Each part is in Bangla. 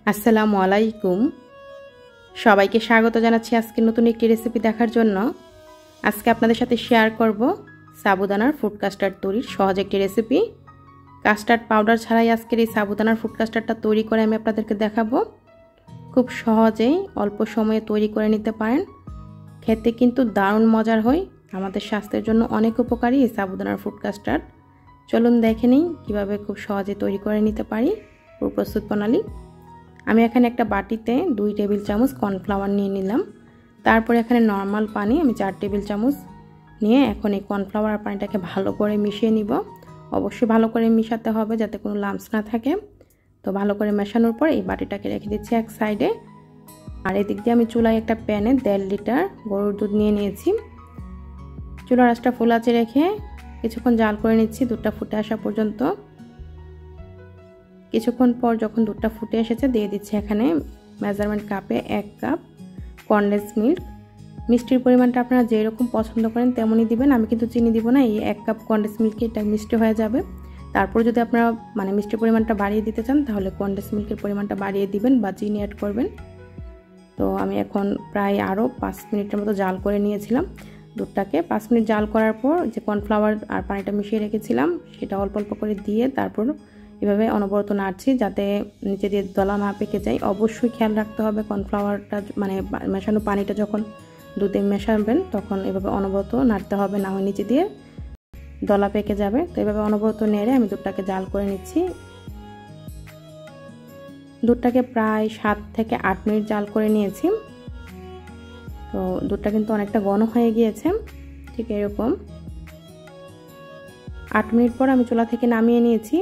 আসসালামু আলাইকুম। সবাইকে স্বাগত জানাচ্ছি আজকে নতুন একটি রেসিপি দেখার জন্য। আজকে আপনাদের সাথে শেয়ার করব সাবুদানার ফুড কাস্টার্ড তৈরির সহজ একটি রেসিপি। কাস্টার্ড পাউডার ছাড়াই আজকের এই সাবুদানার ফুড কাস্টার্ডটা তৈরি করে আমি আপনাদেরকে দেখাবো। খুব সহজেই অল্প সময়ে তৈরি করে নিতে পারেন। খেতে কিন্তু দারুণ মজার হয়, আমাদের স্বাস্থ্যের জন্য অনেক উপকারী এই সাবুদানার ফুড কাস্টার্ড। চলুন দেখে নিই কীভাবে খুব সহজে তৈরি করে নিতে পারি। পুরো প্রস্তুত প্রণালী। আমি এখানে একটা বাটিতে 2 টেবিল চামচ কর্নফ্লাওয়ার নিয়ে নিলাম। তারপরে এখানে নর্মাল পানি আমি 4 টেবিল চামচ নিয়ে এখন এই কর্নফ্লাওয়ার আর পানিটাকে ভালো করে মিশিয়ে নিব। অবশ্যই ভালো করে মিশাতে হবে যাতে কোনো লাম্পস না থাকে। তো ভালো করে মেশানোর পর এই বাটিটাকে রেখে দিচ্ছি এক সাইডে। আর এদিক দিয়ে আমি চুলায় একটা প্যানে 1.5 লিটার গরুর দুধ নিয়ে নিয়েছি। চুলার আঁচটা ফুল আঁচে রেখে কিছুক্ষণ জাল করে নিচ্ছি দুধটা ফুটে আসা পর্যন্ত। কিছুক্ষণ পর যখন দুধটা ফুটে এসেছে দিয়ে দিচ্ছি এখানে মেজারমেন্ট কাপে 1 কাপ কনডেন্স মিল্ক। মিষ্টির পরিমাণটা আপনারা যেরকম পছন্দ করেন তেমনই দিবেন। আমি কিন্তু চিনি দিব না, এই 1 কাপ কনডেন্স মিল্কে এটা মিষ্টি হয়ে যাবে। তারপর যদি আপনারা মিষ্টির পরিমাণটা বাড়িয়ে দিতে চান তাহলে কনডেন্স মিল্কের পরিমাণটা বাড়িয়ে দিবেন বা চিনি অ্যাড করবেন। তো আমি এখন প্রায় আরও 5 মিনিটের মতো জাল করে নিয়েছিলাম দুধটাকে। 5 মিনিট জাল করার পর যে কর্নফ্লাওয়ার আর পানিটা মিশিয়ে রেখেছিলাম সেটা অল্প অল্প করে দিয়ে তারপর এভাবে অনবরত নাড়ছি যাতে নিচে দিয়ে দলা না পেকে যায়। অবশ্যই খেয়াল রাখতে হবে কর্নফ্লাওয়ারটা মেশানো পানিটা যখন দুধে মেশাবেন তখন এভাবে অনবরত নাড়তে হবে, না হয় নিচে দিয়ে দলা পেকে যাবে। তো এভাবে অনবরত নেড়ে আমি দুধটাকে জাল করে নিচ্ছি। দুধটাকে প্রায় 7 থেকে 8 মিনিট জাল করে নিয়েছি। তো দুধটা কিন্তু অনেকটা ঘন হয়ে গিয়েছে, ঠিক এরকম। 8 মিনিট পর আমি চুলা থেকে নামিয়ে নিয়েছি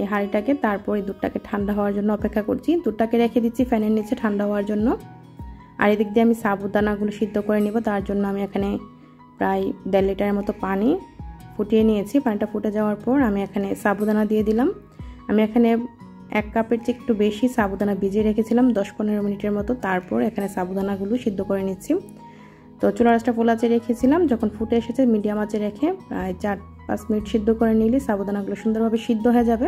এই হাঁড়িটাকে। তারপর এই দুধটাকে ঠান্ডা হওয়ার জন্য অপেক্ষা করছি। দুধটাকে রেখে দিচ্ছি ফ্যানের নিচে ঠান্ডা হওয়ার জন্য। আর এদিক দিয়ে আমি সাবুদানাগুলো সিদ্ধ করে নিব। তার জন্য আমি এখানে প্রায় 1.5 লিটারের মতো পানি ফুটিয়ে নিয়েছি। পানিটা ফুটে যাওয়ার পর আমি এখানে সাবুদানা দিয়ে দিলাম। আমি এখানে 1 কাপের চেয়ে একটু বেশি সাবুদানা ভিজিয়ে রেখেছিলাম 10-15 মিনিটের মতো। তারপর এখানে সাবুদানাগুলো সিদ্ধ করে নিচ্ছি। তো চুলার আঁচটা ফুল আঁচে রেখেছিলাম, যখন ফুটে এসেছে মিডিয়াম আঁচে রেখে প্রায় 4-5 মিনিট সিদ্ধ করে নিলে সাবুদানাগুলো সুন্দরভাবে সিদ্ধ হয়ে যাবে।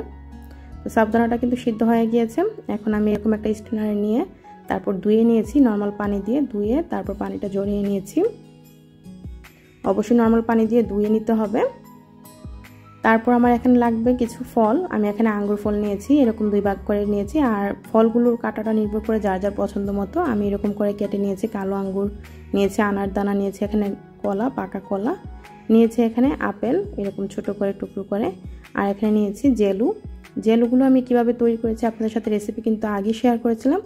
তো সাবুদানাটা কিন্তু সিদ্ধ হয়ে গিয়েছে। এখন আমি এরকম একটা স্ট্রেনারে নিয়ে তারপর ধুয়ে নিয়েছি, নর্মাল পানি দিয়ে ধুয়ে তারপর পানিটা ঝরিয়ে নিয়েছি। অবশ্যই নর্মাল পানি দিয়ে ধুয়ে নিতে হবে। তারপর আমার এখানে লাগবে কিছু ফল। আমি এখানে আঙ্গুর ফল নিয়েছি, এরকম 2 ভাগ করে নিয়েছি। আর ফলগুলোর কাটাটা নির্ভর করে যার যার পছন্দ মতো আমি এরকম করে কেটে নিয়েছি। কালো আঙ্গুর নিয়েছি, আনার দানা নিয়েছি, এখানে কলা, পাকা কলা নিয়েছি, এখানে আপেল এরকম ছোট করে টুকরো করে। আর এখানে নিয়েছি জেলু। জেলুগুলো আমি কিভাবে তৈরি করেছি আপনাদের সাথে রেসিপি কিন্তু আগে শেয়ার করেছিলাম।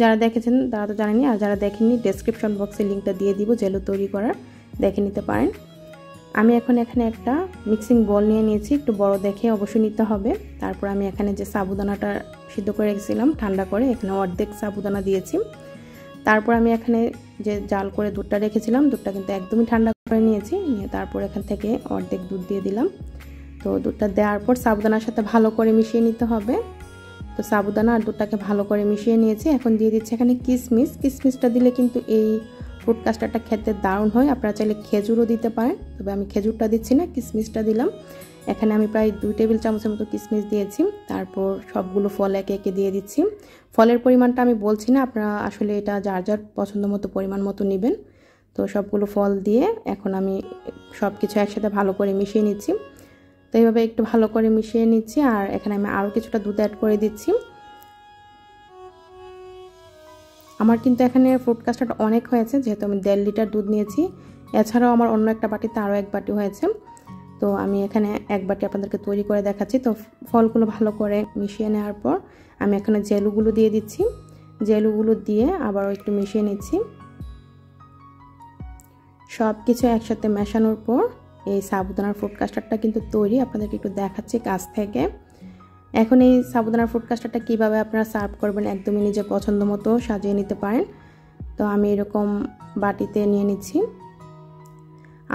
যারা দেখেছেন তারা তো জানেনি, আর যারা দেখেননি ডেসক্রিপশন বক্সে লিঙ্কটা দিয়ে দিব জেলু তৈরি করার, দেখে নিতে পারেন। আমি এখন এখানে একটা মিক্সিং বোল নিয়ে নিয়েছি, একটু বড় দেখে অবশ্যই নিতে হবে। তারপর আমি এখানে যে সাবুদানাটা সিদ্ধ করে রেখেছিলাম ঠান্ডা করে এখানে অর্ধেক সাবুদানা দিয়েছি। তারপর আমি এখানে যে জাল করে দুধটা রেখেছিলাম দুধটা কিন্তু একদমই ঠান্ডা করে নিয়েছি, নিয়ে তারপর এখান থেকে অর্ধেক দুধ দিয়ে দিলাম। তো দুধটা দেওয়ার পর সাবুদানার সাথে ভালো করে মিশিয়ে নিতে হবে। তো সাবুদানা আর দুধটাকে ভালো করে মিশিয়ে নিয়েছি। এখন দিয়ে দিচ্ছি এখানে কিশমিশ। কিশমিশটা দিলে কিন্তু এই ফুড কাস্টার্ডটা খেতে দারুণ হয়। আপনারা চাইলে খেজুরও দিতে পারেন, তবে আমি খেজুরটা দিচ্ছি না, কিশমিশটা দিলাম। এখানে আমি প্রায় 2 টেবিল চামচের মতো কিশমিশ দিয়েছি। তারপর সবগুলো ফল একে একে দিয়ে দিচ্ছি। ফলের পরিমাণটা আমি বলছি না, আপনারা আসলে এটা যার যার পছন্দ মতো পরিমাণ মতো নেবেন। তো সবগুলো ফল দিয়ে এখন আমি সব কিছু একসাথে ভালো করে মিশিয়ে নিচ্ছি। তো এইভাবে একটু ভালো করে মিশিয়ে নিচ্ছি। আর এখানে আমি আরও কিছুটা দুধ অ্যাড করে দিচ্ছি। আমার কিন্তু এখানে ফুড কাস্টার্ড অনেক হয়েছে, যেহেতু আমি 1.5 লিটার দুধ নিয়েছি। এছাড়াও আমার অন্য একটা বাটিতে আরও 1 বাটি হয়েছে। তো আমি এখানে 1 বাটি আপনাদেরকে তৈরি করে দেখাচ্ছি। তো ফলগুলো ভালো করে মিশিয়ে নেওয়ার পর আমি এখানে জেলুগুলো দিয়ে দিচ্ছি। জেলুগুলো দিয়ে আবারও একটু মিশিয়ে নিচ্ছি। সব কিছু একসাথে মেশানোর পর এই সাবুদানার ফুড কাস্টার্ডটা কিন্তু তৈরি। আপনাদেরকে একটু দেখাচ্ছি কাছ থেকে। এখন এই সাবুদানার ফুড কাস্টার্ডটা কীভাবে আপনারা সার্ভ করবেন একদমই নিজের পছন্দ মতো সাজিয়ে নিতে পারেন। তো আমি এরকম বাটিতে নিয়ে নিচ্ছি।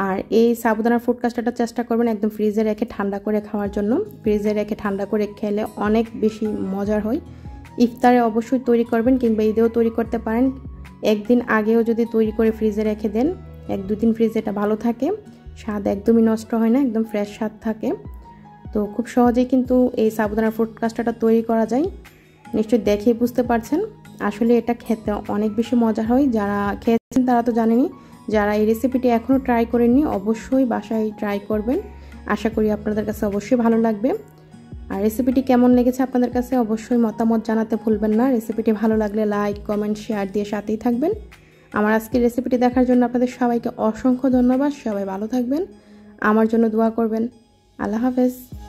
আর এই সাবুদানার ফুড কাস্টার্ডটা চেষ্টা করবেন একদম ফ্রিজে রেখে ঠান্ডা করে খাওয়ার জন্য। ফ্রিজে রেখে ঠান্ডা করে খেলে অনেক বেশি মজার হয়। ইফতারে অবশ্যই তৈরি করবেন কিংবা ঈদেও তৈরি করতে পারেন। একদিন আগেও যদি তৈরি করে ফ্রিজে রেখে দেন 1-2 দিন ফ্রিজে এটা ভালো থাকে, স্বাদ একদমই নষ্ট হয় না, একদম ফ্রেশ স্বাদ থাকে। তো খুব সহজেই কিন্তু এই সাবুদানার ফুড কাস্টার্ডটা তৈরি করা যায়। নিশ্চয়ই দেখেই বুঝতে পারছেন আসলে এটা খেতে অনেক বেশি মজা হয়। যারা খেয়েছেন তারা তো জানেনই, যারা এই রেসিপিটি এখনও ট্রাই করেননি অবশ্যই বাসায় ট্রাই করবেন। আশা করি আপনাদের কাছে অবশ্যই ভালো লাগবে। আর রেসিপিটি কেমন লেগেছে আপনাদের কাছে অবশ্যই মতামত জানাতে ভুলবেন না। রেসিপিটি ভালো লাগলে লাইক, কমেন্ট, শেয়ার দিয়ে সাথেই থাকবেন। আমার আজকের রেসিপিটি দেখার জন্য আপনাদের সবাইকে অসংখ্য ধন্যবাদ। সবাই ভালো থাকবেন, আমার জন্য দোয়া করবেন। আল্লাহ হাফেজ।